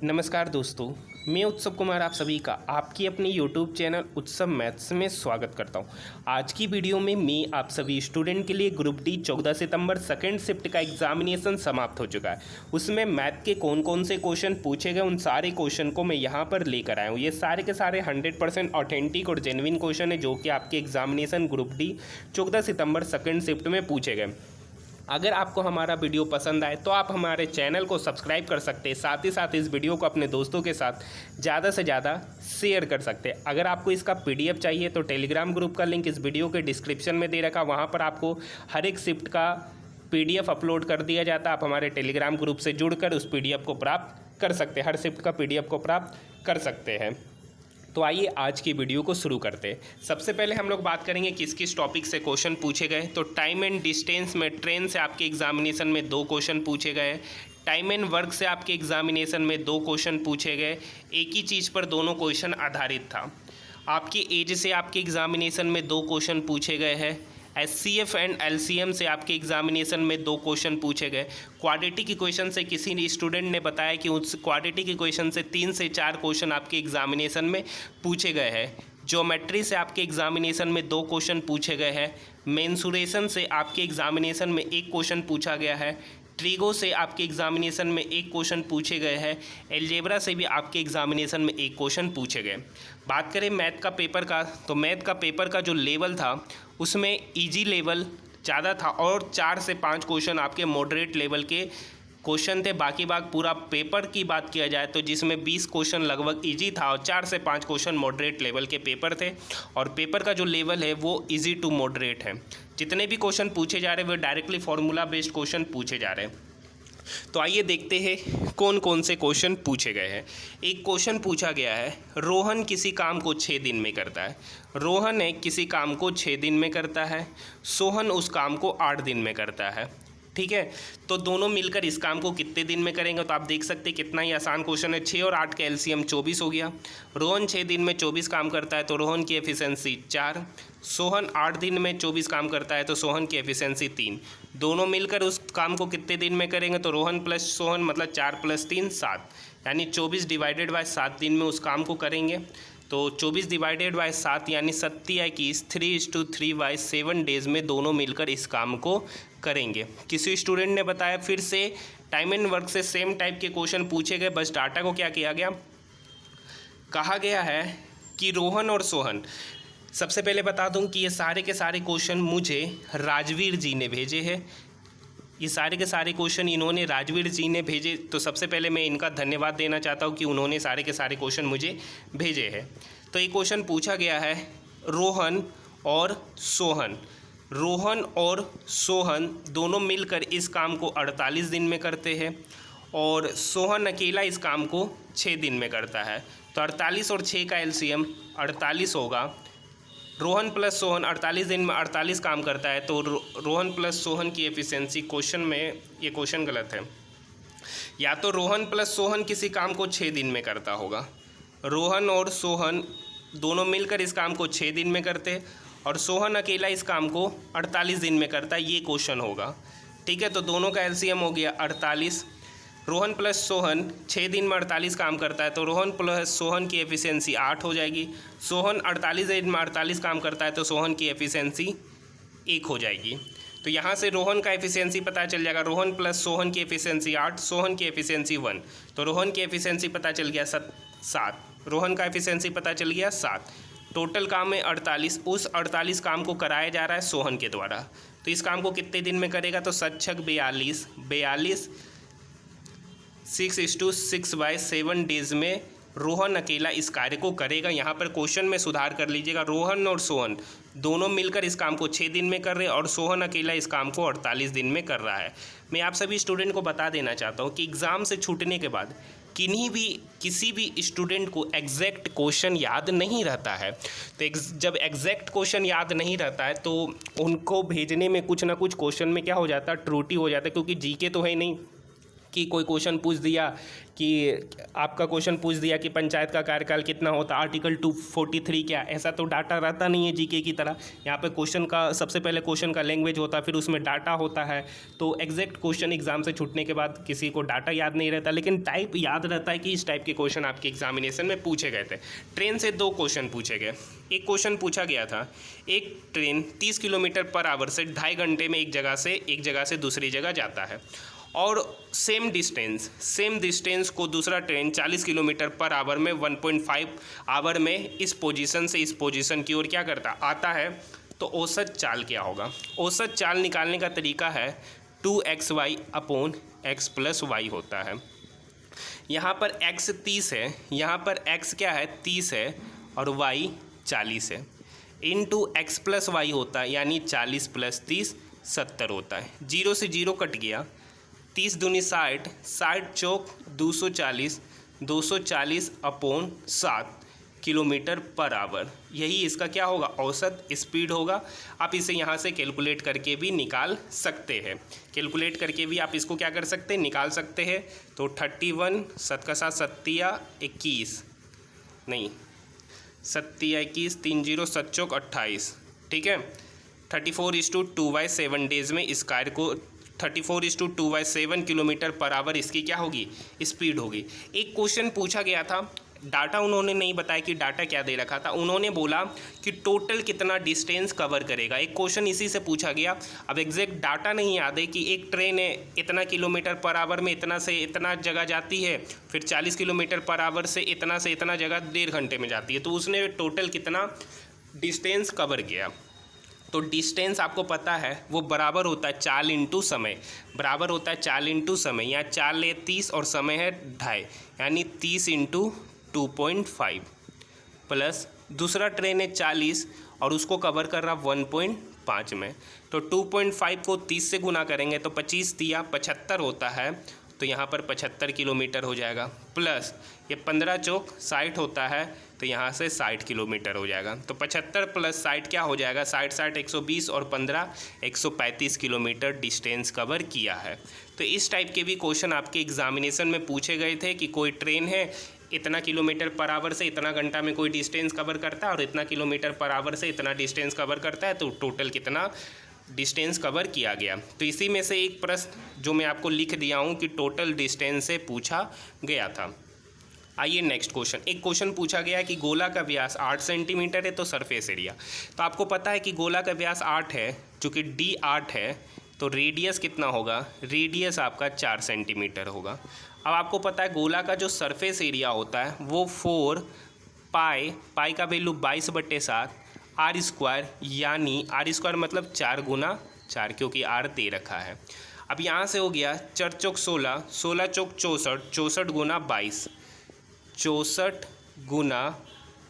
नमस्कार दोस्तों, मैं उत्सव कुमार आप सभी का आपकी अपनी YouTube चैनल उत्सव मैथ्स में स्वागत करता हूं। आज की वीडियो में मैं आप सभी स्टूडेंट के लिए ग्रुप डी 14 सितंबर सेकेंड शिफ्ट का एग्जामिनेशन समाप्त हो चुका है। उसमें मैथ के कौन कौन से क्वेश्चन पूछे गए उन सारे क्वेश्चन को मैं यहां पर लेकर आया हूं। ये सारे के सारे 100% ऑथेंटिक और जेन्युइन क्वेश्चन है जो कि आपके एग्जामिनेशन ग्रुप डी 14 सितंबर सेकेंड शिफ्ट में पूछे गए। अगर आपको हमारा वीडियो पसंद आए तो आप हमारे चैनल को सब्सक्राइब कर सकते हैं, साथ ही साथ इस वीडियो को अपने दोस्तों के साथ ज़्यादा से ज़्यादा शेयर कर सकते हैं। अगर आपको इसका पीडीएफ चाहिए तो टेलीग्राम ग्रुप का लिंक इस वीडियो के डिस्क्रिप्शन में दे रखा, वहाँ पर आपको हर एक शिफ्ट का पीडीएफ अपलोड कर दिया जाता है। आप हमारे टेलीग्राम ग्रुप से जुड़कर उस पीडीएफ को प्राप्त कर सकते हैं, हर शिफ्ट का पीडीएफ को प्राप्त कर सकते हैं। तो आइए आज की वीडियो को शुरू करते हैं। सबसे पहले हम लोग बात करेंगे किस किस टॉपिक से क्वेश्चन पूछे गए। तो टाइम एंड डिस्टेंस में ट्रेन से आपके एग्जामिनेशन में 2 क्वेश्चन पूछे गए। टाइम एंड वर्क से आपके एग्जामिनेशन में 2 क्वेश्चन पूछे गए। एक ही चीज़ पर दोनों क्वेश्चन आधारित था। आपकी एज से आपके एग्जामिनेशन में 2 क्वेश्चन पूछे गए हैं। एचसीएफ एंड एलसीएम से आपके एग्जामिनेशन में 2 क्वेश्चन पूछे गए। क्वाड्रेटिक इक्वेशन से किसी स्टूडेंट ने बताया कि उस क्वाड्रेटिक इक्वेशन से 3 से 4 क्वेश्चन आपके एग्जामिनेशन में पूछे गए हैं। ज्योमेट्री से आपके एग्जामिनेशन में 2 क्वेश्चन पूछे गए हैं। मेंसुरेशन से आपके एग्जामिनेशन में 1 क्वेश्चन पूछा गया है। ट्रिगो से आपके एग्जामिनेशन में 1 क्वेश्चन पूछे गए हैं। एलजेब्रा से भी आपके एग्जामिनेशन में 1 क्वेश्चन पूछे गए। बात करें मैथ का पेपर का, तो मैथ का पेपर का जो लेवल था उसमें इजी लेवल ज़्यादा था और 4 से 5 क्वेश्चन आपके मॉडरेट लेवल के क्वेश्चन थे। बाकी पूरा पेपर की बात किया जाए तो जिसमें 20 क्वेश्चन लगभग इजी था और 4 से 5 क्वेश्चन मॉडरेट लेवल के पेपर थे। और पेपर का जो लेवल है वो इजी टू मॉडरेट है। जितने भी क्वेश्चन पूछे जा रहे हैं वो डायरेक्टली फार्मूला बेस्ड क्वेश्चन पूछे जा रहे हैं। तो आइए देखते हैं कौन कौन से क्वेश्चन पूछे गए हैं। एक क्वेश्चन पूछा गया है, रोहन किसी काम को 6 दिन में करता है। रोहन है किसी काम को 6 दिन में करता है, सोहन उस काम को 8 दिन में करता है। ठीक है, तो दोनों मिलकर इस काम को कितने दिन में करेंगे। तो आप देख सकते हैं कितना ही आसान क्वेश्चन है। 6 और 8 का एलसीएम 24 हो गया। रोहन 6 दिन में 24 काम करता है तो रोहन की एफिशिएंसी 4। सोहन 8 दिन में 24 काम करता है तो सोहन की एफिशिएंसी 3। दोनों मिलकर उस काम को कितने दिन में करेंगे। तो रोहन प्लस सोहन मतलब 4 + 3 7, यानी 24 डिवाइडेड बाय 7 दिन में उस काम को करेंगे। तो 24 डिवाइडेड बाय 7 यानी 7 3:3/7 डेज़ में दोनों मिलकर इस काम को करेंगे। किसी स्टूडेंट ने बताया फिर से टाइम एंड वर्क से सेम टाइप के क्वेश्चन पूछे गए, बस डाटा को क्या किया गया, कहा गया है कि रोहन और सोहन। सबसे पहले बता दूं कि ये सारे के सारे क्वेश्चन मुझे राजवीर जी ने भेजे हैं। ये सारे के सारे क्वेश्चन इन्होंने राजवीर जी ने भेजे, तो सबसे पहले मैं इनका धन्यवाद देना चाहता हूँ कि उन्होंने सारे के सारे क्वेश्चन मुझे भेजे हैं। तो ये क्वेश्चन पूछा गया है, रोहन और सोहन दोनों मिलकर इस काम को 48 दिन में करते हैं और सोहन अकेला इस काम को 6 दिन में करता है। तो 48 और 6 का एलसीएम 48 होगा। रोहन प्लस सोहन 48 दिन में 48 काम करता है तो रोहन प्लस सोहन की एफिशिएंसी, क्वेश्चन में ये क्वेश्चन गलत है। या तो रोहन प्लस सोहन किसी काम को 6 दिन में करता होगा। रोहन और सोहन दोनों मिलकर इस काम को 6 दिन में करते और सोहन अकेला इस काम को 48 दिन में करता है, ये क्वेश्चन होगा। ठीक है, तो दोनों का एलसीएम हो गया 48। रोहन प्लस सोहन 6 दिन में 48 काम करता है तो रोहन प्लस सोहन की एफिशिएंसी 8 हो जाएगी। सोहन 48 दिन में 48 काम करता है तो सोहन की एफिशिएंसी 1 हो जाएगी। तो यहाँ से रोहन का एफिशिएंसी पता चल जाएगा। रोहन प्लस सोहन की एफिशिएंसी 8, सोहन की एफिशिएंसी 1, तो रोहन की एफिशिएंसी पता चल गया 7। रोहन का एफिशिएंसी पता चल गया 7। टोटल काम है 48। उस 48 काम को कराया जा रहा है सोहन के द्वारा। तो इस काम को कितने दिन में करेगा, तो 7×6 6/6 डेज़ में रोहन अकेला इस कार्य को करेगा। यहाँ पर क्वेश्चन में सुधार कर लीजिएगा। रोहन और सोहन दोनों मिलकर इस काम को 6 दिन में कर रहे हैं और सोहन अकेला इस काम को 48 दिन में कर रहा है। मैं आप सभी स्टूडेंट को बता देना चाहता हूँ कि एग्ज़ाम से छूटने के बाद किसी भी स्टूडेंट को एग्जैक्ट क्वेश्चन याद नहीं रहता है। तो जब एग्जैक्ट क्वेश्चन याद नहीं रहता है तो उनको भेजने में कुछ ना कुछ क्वेश्चन में क्या हो जाता है, त्रुटि हो जाता है, क्योंकि जीके तो है नहीं, कि कोई क्वेश्चन पूछ दिया कि आपका क्वेश्चन पूछ दिया कि पंचायत का कार्यकाल कितना होता, आर्टिकल 243 क्या, ऐसा तो डाटा रहता नहीं है जीके की तरह। यहाँ पे क्वेश्चन का सबसे पहले क्वेश्चन का लैंग्वेज होता है, फिर उसमें डाटा होता है। तो एग्जैक्ट क्वेश्चन एग्जाम से छूटने के बाद किसी को डाटा याद नहीं रहता, लेकिन टाइप याद रहता है कि इस टाइप के क्वेश्चन आपके एग्जामिनेशन में पूछे गए थे। ट्रेन से 2 क्वेश्चन पूछे गए। एक क्वेश्चन पूछा गया था, एक ट्रेन 30 किलोमीटर पर आवर से 2.5 घंटे में एक जगह से दूसरी जगह जाता है, और सेम डिस्टेंस को दूसरा ट्रेन 40 किलोमीटर पर आवर में 1.5 आवर में इस पोजीशन से इस पोजीशन की ओर क्या करता आता है। तो औसत चाल क्या होगा? औसत चाल निकालने का तरीका है 2xy upon x plus Y होता है। यहाँ पर x 30 है, यहाँ पर x क्या है 30 है, और y 40 है, इंटू x प्लस वाई होता है, यानी 40 प्लस 30 70 होता है। 0 से 0 कट गया, 30 दूनी 60, 60 चौक 240, 240 अपॉन 7 किलोमीटर पर आवर, यही इसका क्या होगा? औसत स्पीड होगा। आप इसे यहाँ से कैलकुलेट करके भी निकाल सकते हैं, कैलकुलेट करके भी आप इसको क्या कर सकते हैं? निकाल सकते हैं। तो 31 7 का 7 7 21 नहीं 7 21 3 0 7 चौक 28, ठीक है। 34:2/7 डेज में इस कार्य को 34:2/7 किलोमीटर पर आवर इसकी क्या होगी? स्पीड होगी। एक क्वेश्चन पूछा गया था, डाटा उन्होंने नहीं बताया कि डाटा क्या दे रखा था, उन्होंने बोला कि टोटल कितना डिस्टेंस कवर करेगा। एक क्वेश्चन इसी से पूछा गया। अब एग्जैक्ट डाटा नहीं याद है कि एक ट्रेन है इतना किलोमीटर पर आवर में इतना से इतना जगह जाती है, फिर 40 किलोमीटर पर आवर से इतना जगह 1.5 घंटे में जाती है, तो उसने टोटल कितना डिस्टेंस कवर किया। तो डिस्टेंस आपको पता है वो बराबर होता है चाल इंटू समय, बराबर होता है चाल इंटू समय। यहाँ चाल है 30 और समय है 2.5, यानी 30 इंटू 2.5 प्लस दूसरा ट्रेन है 40 और उसको कवर कर रहा 1.5 में। तो 2.5 को 30 से गुना करेंगे तो 25 दिया 75 होता है, तो यहाँ पर 75 किलोमीटर हो जाएगा। प्लस ये 15 चौक 60 होता है, तो यहाँ से 60 किलोमीटर हो जाएगा। तो 75 प्लस 60 क्या हो जाएगा? 60 60 120 और 15 135 किलोमीटर डिस्टेंस कवर किया है। तो इस टाइप के भी क्वेश्चन आपके एग्जामिनेशन में पूछे गए थे कि कोई ट्रेन है इतना किलोमीटर पर आवर से इतना घंटा में कोई डिस्टेंस कवर करता है, और इतना किलोमीटर पर आवर से इतना डिस्टेंस कवर करता है, तो टोटल कितना डिस्टेंस कवर किया गया। तो इसी में से एक प्रश्न जो मैं आपको लिख दिया हूँ कि टोटल डिस्टेंस से पूछा गया था। आइए नेक्स्ट क्वेश्चन। एक क्वेश्चन पूछा गया कि गोला का व्यास 8 सेंटीमीटर है, तो सरफेस एरिया। तो आपको पता है कि गोला का व्यास 8 है, चूँकि D 8 है, तो रेडियस कितना होगा? रेडियस आपका 4 सेंटीमीटर होगा। अब आपको पता है गोला का जो सरफेस एरिया होता है वो 4 पाई का वैल्यू 22/7 आर स्क्वायर, यानी आर स्क्वायर मतलब 4 गुना 4, क्योंकि आर दे रखा है। अब यहाँ से हो गया 4 चौक 16, 16 चौक 64, 64 गुना 22, 64 गुना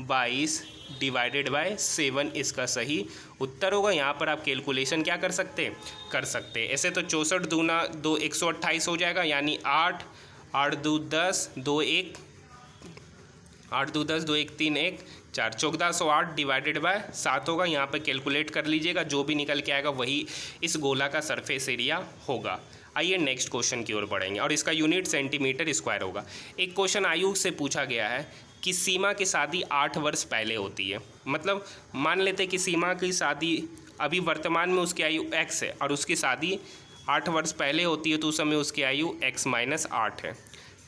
22 डिवाइडेड बाय 7 इसका सही उत्तर होगा। यहाँ पर आप कैलकुलेशन क्या कर सकते हैं? ऐसे तो 64 दूना 2 128 हो जाएगा, यानी 8 8 2 10 2 1 8 2 10 2 1 3 1 4 1408 डिवाइडेड बाय 7 होगा। यहाँ पे कैलकुलेट कर लीजिएगा, जो भी निकल के आएगा वही इस गोला का सरफेस एरिया होगा। आइए नेक्स्ट क्वेश्चन की ओर बढ़ेंगे, और इसका यूनिट सेंटीमीटर स्क्वायर होगा। एक क्वेश्चन आयु से पूछा गया है कि सीमा की शादी 8 वर्ष पहले होती है। मतलब मान लेते हैं कि सीमा की शादी अभी वर्तमान में उसकी आयु x है और उसकी शादी 8 वर्ष पहले होती है, तो उस समय उसकी आयु x-8 है,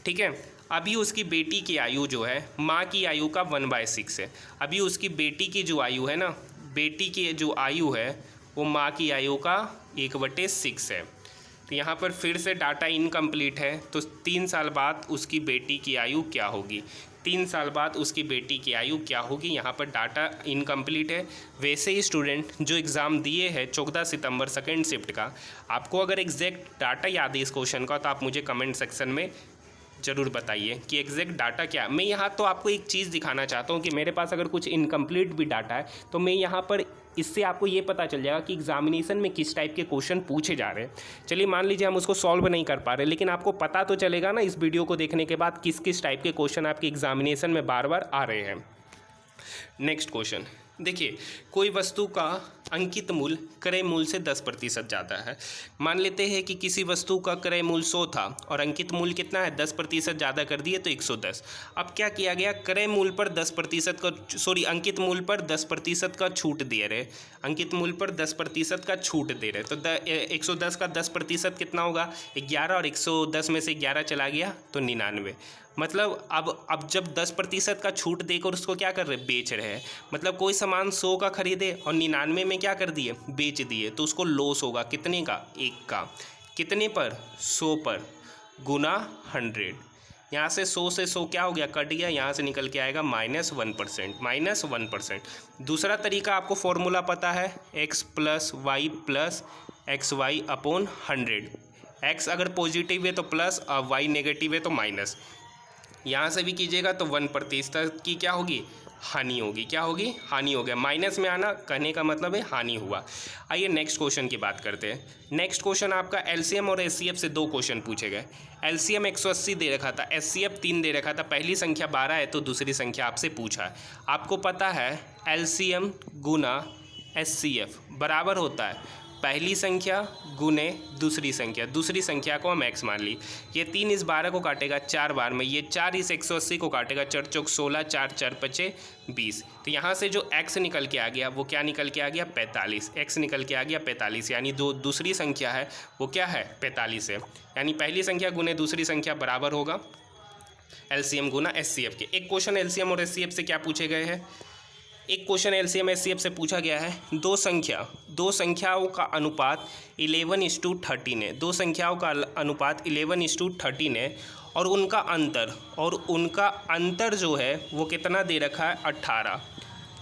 ठीक है। अभी उसकी बेटी की आयु जो है माँ की आयु का 1/6 है। अभी उसकी बेटी की जो आयु है ना, बेटी की जो आयु है वो माँ की आयु का 1/6 है। तो यहाँ पर फिर से डाटा इनकम्प्लीट है, तो 3 साल बाद उसकी बेटी की आयु क्या होगी? 3 साल बाद उसकी बेटी की आयु क्या होगी? यहाँ पर डाटा इनकम्प्लीट है। वैसे ही स्टूडेंट जो एग्ज़ाम दिए हैं 14 सितंबर सेकेंड शिफ्ट का, आपको अगर एग्जैक्ट डाटा याद है इस क्वेश्चन का, तो आप मुझे कमेंट सेक्शन में ज़रूर बताइए कि एग्जैक्ट डाटा क्या। मैं यहाँ तो आपको एक चीज़ दिखाना चाहता हूँ कि मेरे पास अगर कुछ इनकम्प्लीट भी डाटा है तो मैं यहाँ पर इससे आपको ये पता चल जाएगा कि एग्जामिनेशन में किस टाइप के क्वेश्चन पूछे जा रहे हैं। चलिए मान लीजिए हम उसको सॉल्व नहीं कर पा रहे, लेकिन आपको पता तो चलेगा ना इस वीडियो को देखने के बाद किस किस टाइप के क्वेश्चन आपके एग्जामिनेशन में बार बार आ रहे हैं। नेक्स्ट क्वेश्चन देखिए, कोई वस्तु का अंकित मूल्य क्रय मूल्य से 10% ज़्यादा है। मान लेते हैं कि किसी वस्तु का क्रय मूल्य 100 था और अंकित मूल्य कितना है, 10% ज़्यादा कर दिए तो 110। अब क्या किया गया, क्रय मूल्य पर 10% का अंकित मूल्य पर 10% का छूट दे रहे, अंकित मूल्य पर 10% का छूट दे रहे। तो 110 का 10% कितना होगा, 11, और 110 में से 11 चला गया तो 99। मतलब अब जब 10% का छूट देकर उसको क्या कर रहे, बेच रहे हैं। मतलब कोई सामान 100 का खरीदे और 99 में क्या कर दिए, बेच दिए, तो उसको लॉस होगा कितने का, 1 का। कितने पर, 100 पर, गुना 100। यहाँ से 100 से 100 क्या हो गया, कट गया, यहाँ से निकल के आएगा -1%, -1%। दूसरा तरीका, आपको फॉर्मूला पता है, x + y + xy upon 100। x अगर पॉजिटिव है तो प्लस और y नेगेटिव है तो माइनस। यहाँ से भी कीजिएगा तो 1% की क्या होगी, हानि होगी। क्या होगी, हानि हो गया। माइनस में आना कहने का मतलब है हानि हुआ। आइए नेक्स्ट क्वेश्चन की बात करते हैं। नेक्स्ट क्वेश्चन आपका एलसीएम और एचसीएफ से 2 क्वेश्चन पूछे गए। एलसीएम 180 दे रखा था, एचसीएफ 3 दे रखा था। पहली संख्या 12 है तो दूसरी संख्या आपसे पूछा है। आपको पता है एलसीएम गुना एचसीएफ बराबर होता है पहली संख्या गुने दूसरी संख्या। दूसरी संख्या को हम x मान ली। ये 3 इस 12 को काटेगा 4 बार में, ये 4 इस 180 को काटेगा 4 चौक 16, 4 4 पचे 20। तो यहाँ से जो x निकल के आ गया वो क्या निकल के आ गया, 45। x निकल के आ गया 45, यानी दूसरी संख्या है वो क्या है, 45 है। यानी पहली संख्या गुने दूसरी संख्या बराबर होगा एलसीएम गुना एचसीएफ के। एक क्वेश्चन एलसीएम और एचसीएफ से क्या पूछे गए हैं, एक क्वेश्चन एलसीएम एचसीएफ से पूछा गया है, दो संख्याओं का अनुपात 11:13 है। दो संख्याओं का अनुपात 11:13 है और उनका अंतर जो है वो कितना दे रखा है, 18।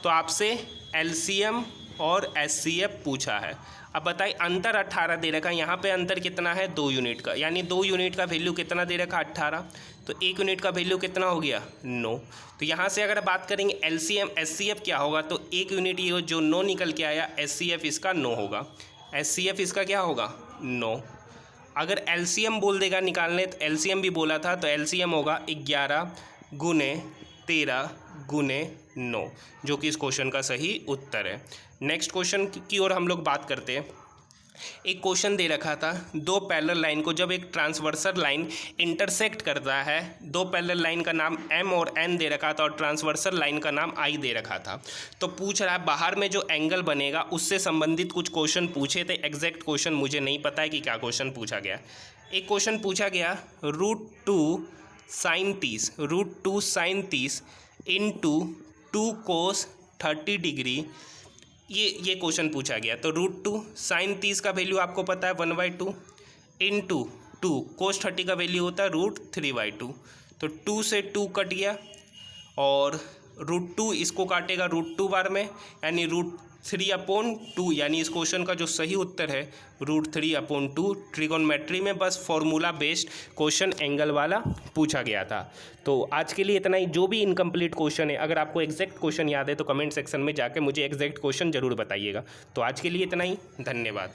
तो आपसे एलसीएम और एचसीएफ पूछा है। अब बताइए, अंतर 18 दे रखा है, यहाँ पे अंतर कितना है, 2 यूनिट का, यानी 2 यूनिट का वैल्यू कितना दे रखा, 18। तो 1 यूनिट का वैल्यू कितना हो गया, 9। तो यहाँ से अगर बात करेंगे एलसीएम एचसीएफ क्या होगा, तो 1 यूनिट ये जो 9 निकल के आया, एचसीएफ इसका 9 होगा, एचसीएफ इसका क्या होगा, 9। अगर एलसीएम बोल देगा निकालने, तो एलसीएम भी बोला था, तो एलसीएम होगा 11 गुने 13 गुने 9, जो कि इस क्वेश्चन का सही उत्तर है। नेक्स्ट क्वेश्चन की ओर हम लोग बात करते हैं। एक क्वेश्चन दे रखा था, 2 पैरेलल लाइन को जब एक ट्रांसवर्सल लाइन इंटरसेक्ट करता है, 2 पैरेलल लाइन का नाम M और N दे रखा था और ट्रांसवर्सल लाइन का नाम I दे रखा था। तो पूछ रहा है बाहर में जो एंगल बनेगा उससे संबंधित कुछ क्वेश्चन पूछे थे। एग्जैक्ट क्वेश्चन मुझे नहीं पता है कि क्या क्वेश्चन पूछा गया। एक क्वेश्चन पूछा गया, √2 sin 30 इंटू 2 cos 30 डिग्री, ये क्वेश्चन पूछा गया। तो √2 sin 30 का वैल्यू आपको पता है 1/2 इंटू 2 cos 30 का वैल्यू होता है √3/2। तो 2 से 2 कट गया और √2 इसको काटेगा √2 बार में, यानी √3/2, यानी इस क्वेश्चन का जो सही उत्तर है √3/2। ट्रिगोनोमेट्री में बस फॉर्मूला बेस्ड क्वेश्चन एंगल वाला पूछा गया था। तो आज के लिए इतना ही। जो भी इनकम्प्लीट क्वेश्चन है, अगर आपको एग्जैक्ट क्वेश्चन याद है तो कमेंट सेक्शन में जाकर मुझे एग्जैक्ट क्वेश्चन जरूर बताइएगा। तो आज के लिए इतना ही, धन्यवाद।